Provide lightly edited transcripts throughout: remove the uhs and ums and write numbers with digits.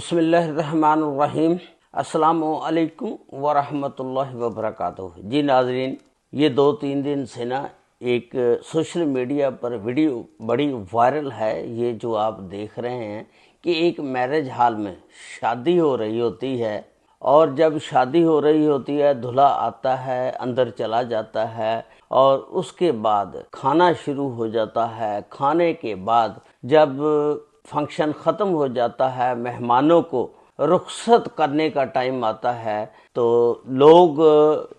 बिस्मिल्लाहिर्रहमानिर्रहीम। अस्सलामु अलैकुम वरहमतुल्लाहि वबरकातुहू। जी नाजरीन, ये 2-3 दिन से ना एक सोशल मीडिया पर वीडियो बड़ी वायरल है। ये जो आप देख रहे हैं कि एक मैरिज हॉल में शादी हो रही होती है और जब शादी हो रही होती है दूल्हा आता है, अंदर चला जाता है और उसके बाद खाना शुरू हो जाता है। खाने के बाद जब फंक्शन ख़त्म हो जाता है, मेहमानों को रुखसत करने का टाइम आता है तो लोग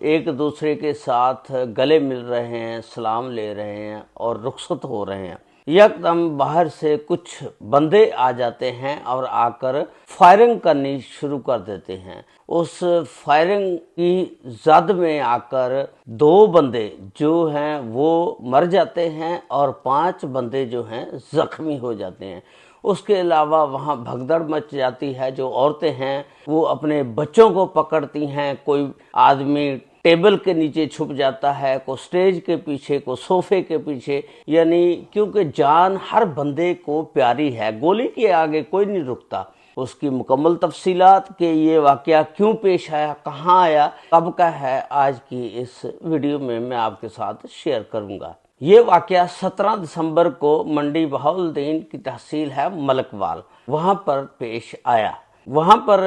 एक दूसरे के साथ गले मिल रहे हैं, सलाम ले रहे हैं और रुखसत हो रहे हैं। यकदम बाहर से कुछ बंदे आ जाते हैं और आकर फायरिंग करनी शुरू कर देते हैं। उस फायरिंग की जद में आकर 2 बंदे जो हैं वो मर जाते हैं और 5 बंदे जो हैं जख्मी हो जाते हैं। उसके अलावा वहाँ भगदड़ मच जाती है। जो औरतें हैं वो अपने बच्चों को पकड़ती हैं, कोई आदमी टेबल के नीचे छुप जाता है, कोई स्टेज के पीछे, कोई सोफे के पीछे, यानी क्योंकि जान हर बंदे को प्यारी है, गोली के आगे कोई नहीं रुकता। उसकी मुकम्मल तफसीलात के ये वाक़या क्यों पेश आया, कहाँ आया, कब का है, आज की इस वीडियो में मैं आपके साथ शेयर करूँगा। ये वाक़या 17 दिसंबर को मंडी बहाउद्दीन की तहसील है मलकवाल, वहाँ पर पेश आया। वहाँ पर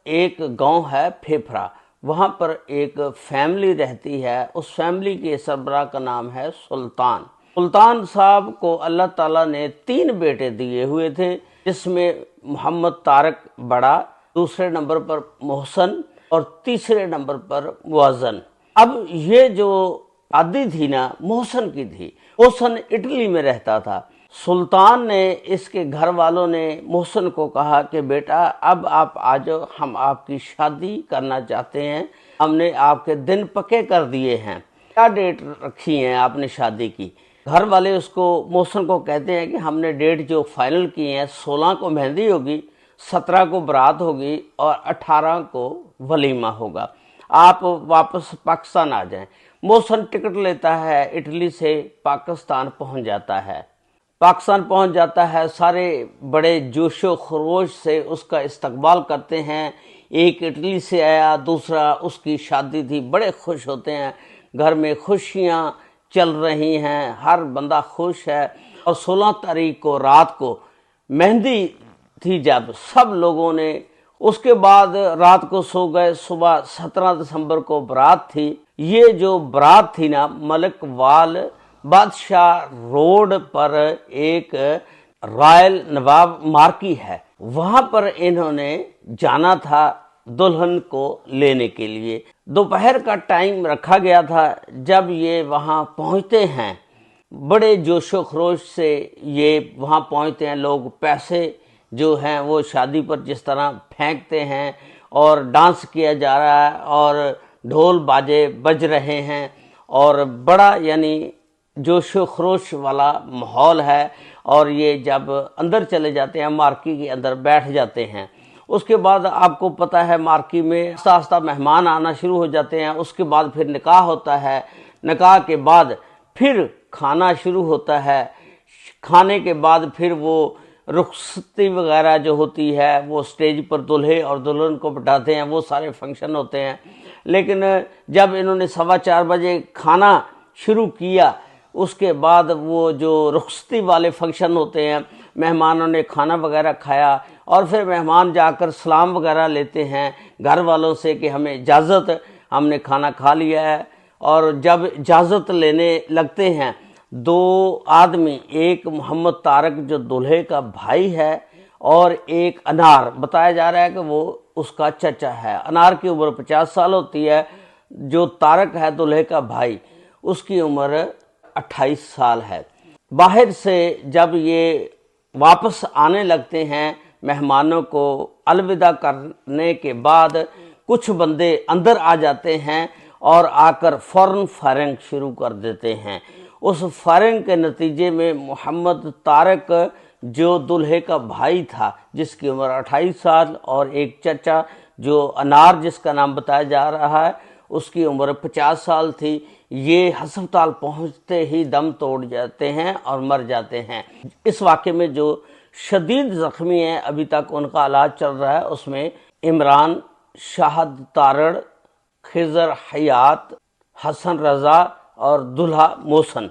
एक गांव है फेफरा, वहाँ पर एक फैमिली रहती है। उस फैमिली के सरबराह का नाम है सुल्तान। सुल्तान साहब को अल्लाह ताला ने 3 बेटे दिए हुए थे, जिसमें मोहम्मद तारक बड़ा, दूसरे नंबर पर मोहसन और तीसरे नंबर पर मुअज्जन। अब ये जो शादी थी ना मोहसन की थी। मोहसन इटली में रहता था। सुल्तान ने, इसके घर वालों ने मोहसन को कहा कि बेटा अब आप आ जाओ, हम आपकी शादी करना चाहते हैं, हमने आपके दिन पक्के कर दिए हैं। क्या डेट रखी है आपने शादी की? घर वाले उसको मोहसन को कहते हैं कि हमने डेट जो फाइनल की है 16 को मेहंदी होगी, 17 को बारात होगी और 18 को वलीमा होगा। आप वापस पाकिस्तान आ जाएं। मोहसन टिकट लेता है, इटली से पाकिस्तान पहुंच जाता है। पाकिस्तान पहुंच जाता है, सारे बड़े जोशो खरोश से उसका इस्तकबाल करते हैं। एक इटली से आया, दूसरा उसकी शादी थी, बड़े खुश होते हैं, घर में खुशियां चल रही हैं, हर बंदा खुश है। और 16 तारीख को रात को मेहंदी थी जब सब लोगों ने, उसके बाद रात को सो गए। सुबह 17 दिसंबर को बारात थी। ये जो बारात थी ना मलकवाल बादशाह रोड पर एक रॉयल नवाब मार्की है, वहां पर इन्होंने जाना था दुल्हन को लेने के लिए। दोपहर का टाइम रखा गया था। जब ये वहां पहुंचते हैं बड़े जोशो खरोश से ये वहां पहुंचते हैं। लोग पैसे जो हैं वो शादी पर जिस तरह फेंकते हैं और डांस किया जा रहा है और ढोल बाजे बज रहे हैं और बड़ा यानी जोशो खरोश वाला माहौल है। और ये जब अंदर चले जाते हैं, मार्की के अंदर बैठ जाते हैं, उसके बाद आपको पता है मार्की में आस्ता आस्ता मेहमान आना शुरू हो जाते हैं। उसके बाद फिर निकाह होता है, निकाह के बाद फिर खाना शुरू होता है। खाने के बाद फिर वो रुखसती वगैरह जो होती है वो स्टेज पर दूल्हे और दुल्हन को बिठाते हैं, वो सारे फंक्शन होते हैं। लेकिन जब इन्होंने 4:15 बजे खाना शुरू किया, उसके बाद वो जो रुखसती वाले फंक्शन होते हैं, मेहमानों ने खाना वगैरह खाया और फिर मेहमान जाकर सलाम वगैरह लेते हैं घर वालों से कि हमें इजाज़त, हमने खाना खा लिया है। और जब इजाज़त लेने लगते हैं 2 आदमी, एक मोहम्मद तारक जो दूल्हे का भाई है और एक अनार, बताया जा रहा है कि वो उसका चचा है। अनार की उम्र 50 साल होती है। जो तारक है दूल्हे का भाई, उसकी उम्र 28 साल है। बाहर से जब ये वापस आने लगते हैं, मेहमानों को अलविदा करने के बाद कुछ बंदे अंदर आ जाते हैं और आकर फौरन फायरिंग शुरू कर देते हैं। उस फायरिंग के नतीजे में मोहम्मद तारक जो दूल्हे का भाई था, जिसकी उम्र 28 साल, और एक चचा जो अनार जिसका नाम बताया जा रहा है, उसकी उम्र 50 साल थी, ये अस्पताल पहुंचते ही दम तोड़ जाते हैं और मर जाते हैं। इस वाक़े में जो شدید زخمی ہیں، ابھی تک ان کا علاج چل رہا ہے۔ اس میں عمران، شاہد تارڑ، خضر حیات، حسن رضا اور دلہا محسن،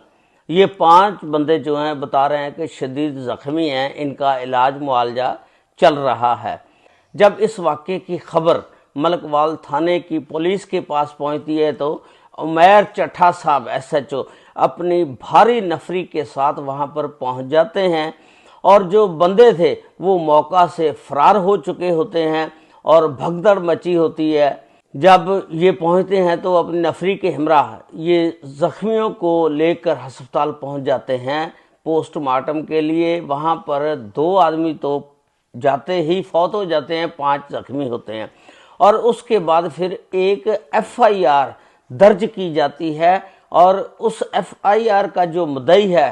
یہ 5 بندے جو ہیں بتا رہے ہیں کہ شدید زخمی ہیں، ان کا علاج معالجہ چل رہا ہے۔ جب اس واقعے کی خبر ملک وال تھانے کی پولیس کے پاس پہنچتی ہے تو عمیر چٹھا صاحب SHO اپنی بھاری نفری کے ساتھ وہاں پر پہنچ جاتے ہیں، اور جو بندے تھے وہ موقع سے فرار ہو چکے ہوتے ہیں اور بھگدڑ مچی ہوتی ہے۔ جب یہ پہنچتے ہیں تو اپنی نفری کے ہمراہ یہ زخمیوں کو لے کر ہسپتال پہنچ جاتے ہیں پوسٹ مارٹم کے لیے۔ وہاں پر 2 آدمی تو جاتے ہی فوت ہو جاتے ہیں، 5 زخمی ہوتے ہیں، اور اس کے بعد پھر ایک FIR درج کی جاتی ہے، اور اس FIR کا جو مدعی ہے،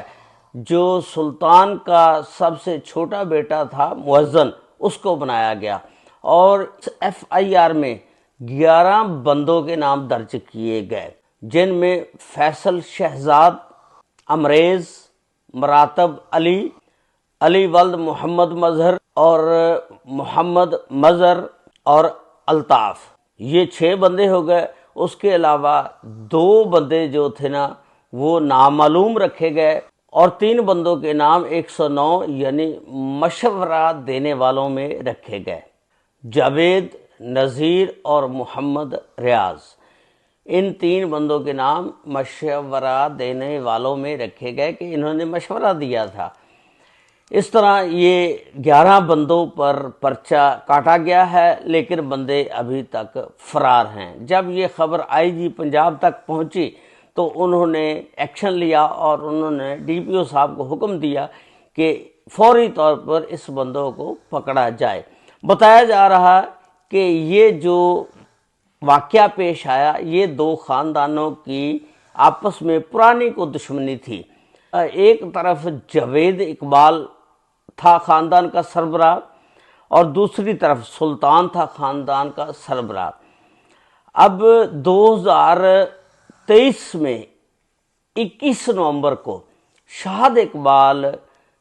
جو سلطان کا سب سے چھوٹا بیٹا تھا مؤذن، اس کو بنایا گیا، اور اس FIR میں 11 بندوں کے نام درج کیے گئے، جن میں فیصل شہزاد، امریز، مراتب علی، علی ولد محمد مظہر اور محمد مظہر اور الطاف، یہ 6 بندے ہو گئے۔ اس کے علاوہ 2 بندے جو تھے نا وہ نامعلوم رکھے گئے، اور 3 بندوں کے نام 109 یعنی مشورہ دینے والوں میں رکھے گئے، جاوید، نذیر اور محمد ریاض۔ ان 3 بندوں کے نام مشورہ دینے والوں میں رکھے گئے کہ انہوں نے مشورہ دیا تھا۔ اس طرح یہ 11 بندوں پر پرچہ کاٹا گیا ہے، لیکن بندے ابھی تک فرار ہیں۔ جب یہ خبر IG پنجاب تک پہنچی تو انہوں نے ایکشن لیا، اور انہوں نے DPO صاحب کو حکم دیا کہ فوری طور پر اس بندوں کو پکڑا جائے۔ بتایا جا رہا کہ یہ جو واقعہ پیش آیا، یہ 2 خاندانوں کی آپس میں پرانی کو دشمنی تھی۔ ایک طرف جاوید اقبال تھا خاندان کا سربراہ، اور دوسری طرف سلطان تھا خاندان کا سربراہ۔ اب 2023 میں 21 نومبر کو شاہد اقبال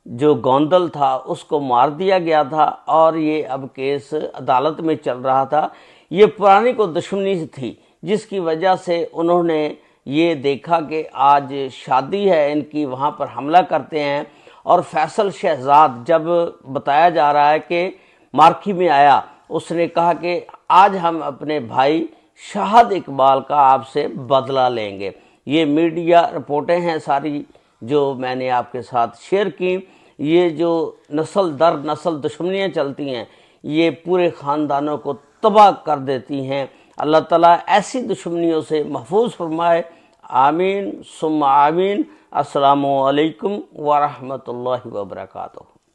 جو گوندل تھا اس کو مار دیا گیا تھا، اور یہ اب کیس عدالت میں چل رہا تھا۔ یہ پرانی کو دشمنی تھی، جس کی وجہ سے انہوں نے یہ دیکھا کہ آج شادی ہے ان کی، وہاں پر حملہ کرتے ہیں۔ اور فیصل شہزاد جب بتایا جا رہا ہے کہ مارکی میں آیا، اس نے کہا کہ آج ہم اپنے بھائی شاہد اقبال کا آپ سے بدلہ لیں گے۔ یہ میڈیا رپورٹیں ہیں ساری جو میں نے آپ کے ساتھ شیئر کی۔ یہ جو نسل در نسل دشمنیاں چلتی ہیں، یہ پورے خاندانوں کو تباہ کر دیتی ہیں۔ اللہ تعالیٰ ایسی دشمنیوں سے محفوظ فرمائے، آمین ثم آمین۔ السلام علیکم ورحمۃ اللہ وبرکاتہ۔